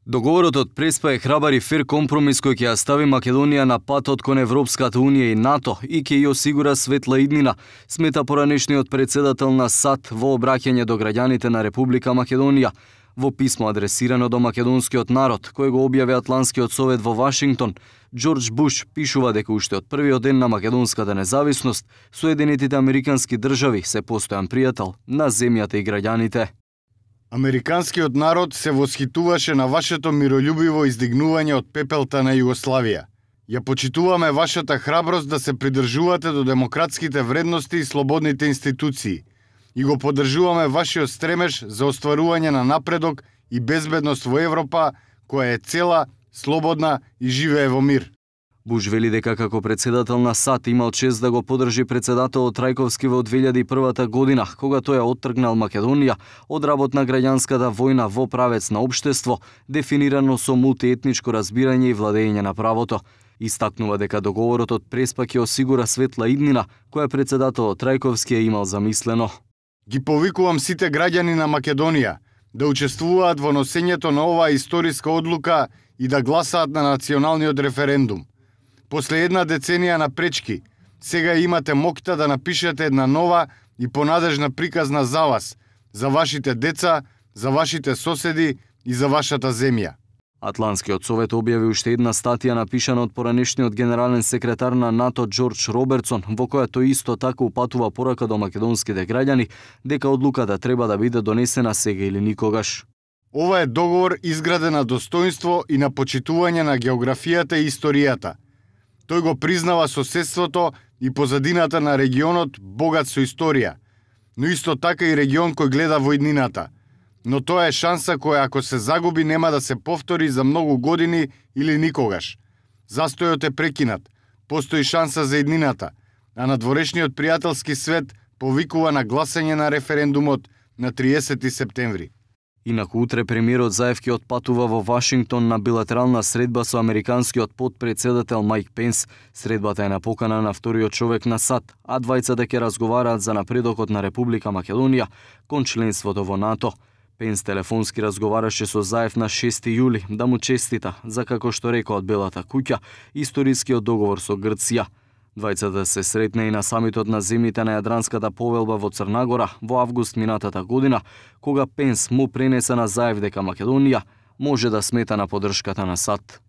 Договорот од Преспа е храбар и фер компромис кој ќе ја стави Македонија на патот кон Европската Унија и НАТО и ќе ја осигура светла иднина, смета поранешниот председател на САД во обраќање до граѓаните на Република Македонија. Во писмо адресирано до македонскиот народ, кој го објави Атлантскиот совет во Вашингтон, Џорџ Буш пишува дека уште од првиот ден на македонската независност, Соединетите Американски држави се постојан пријател на земјата и граѓаните. Американскиот народ се восхитуваше на вашето мирољубиво издигнување од пепелта на Југославија. Ја почитуваме вашата храброст да се придржувате до демократските вредности и слободните институции и го поддржуваме вашиот стремеж за остварување на напредок и безбедност во Европа, која е цела, слободна и живее во мир. Буш вели дека како председател на САД имал чест да го поддржи председателот Трајковски во 2001 година, кога тој ја оттргнал Македонија од работ на граѓанската војна во правец на општество, дефинирано со мултиетничко разбирање и владење на правото. Истакнува дека договорот од Преспа ќе осигура светла иднина, која председателот Трајковски е имал замислено. Ги повикувам сите граѓани на Македонија да учествуваат во носењето на оваа историска одлука и да гласаат на националниот референдум. После една деценија на пречки, сега имате моќта да напишете една нова и понадежна приказна за вас, за вашите деца, за вашите соседи и за вашата земја. Атлантскиот совет објави уште една статија напишана од поранешниот генерален секретар на НАТО Џорџ Робертсон, во која тој исто така упатува порака до македонските граѓани дека одлуката треба да биде донесена сега или никогаш. Ова е договор изграден на достоинство и на почитување на географијата и историјата. Тој го признава соседството и позадината на регионот богат со историја, но исто така и регион кој гледа во иднината. Но тоа е шанса која ако се загуби нема да се повтори за многу години или никогаш. Застојот е прекинат, постои шанса за иднината, а надворешниот пријателски свет повикува на гласање на референдумот на 30 септември. Инаку утре премиерот Заев ќе отпатува во Вашингтон на билатерална средба со американскиот потпредседател Мајк Пенс. Средбата е на покана на вториот човек на САД, а двајцата ќе разговараат за напредокот на Република Македонија кон членството во НАТО. Пенс телефонски разговараше со Заев на 6 јули да му честита за, како што рекол од Белата куќа, историскиот договор со Грција. Двајцата се сретна и на самитот на земјите на Јадранската повелба во Црнагора во август минатата година, кога Пенс му пренесе на Заев дека Македонија може да смета на поддршката на САД.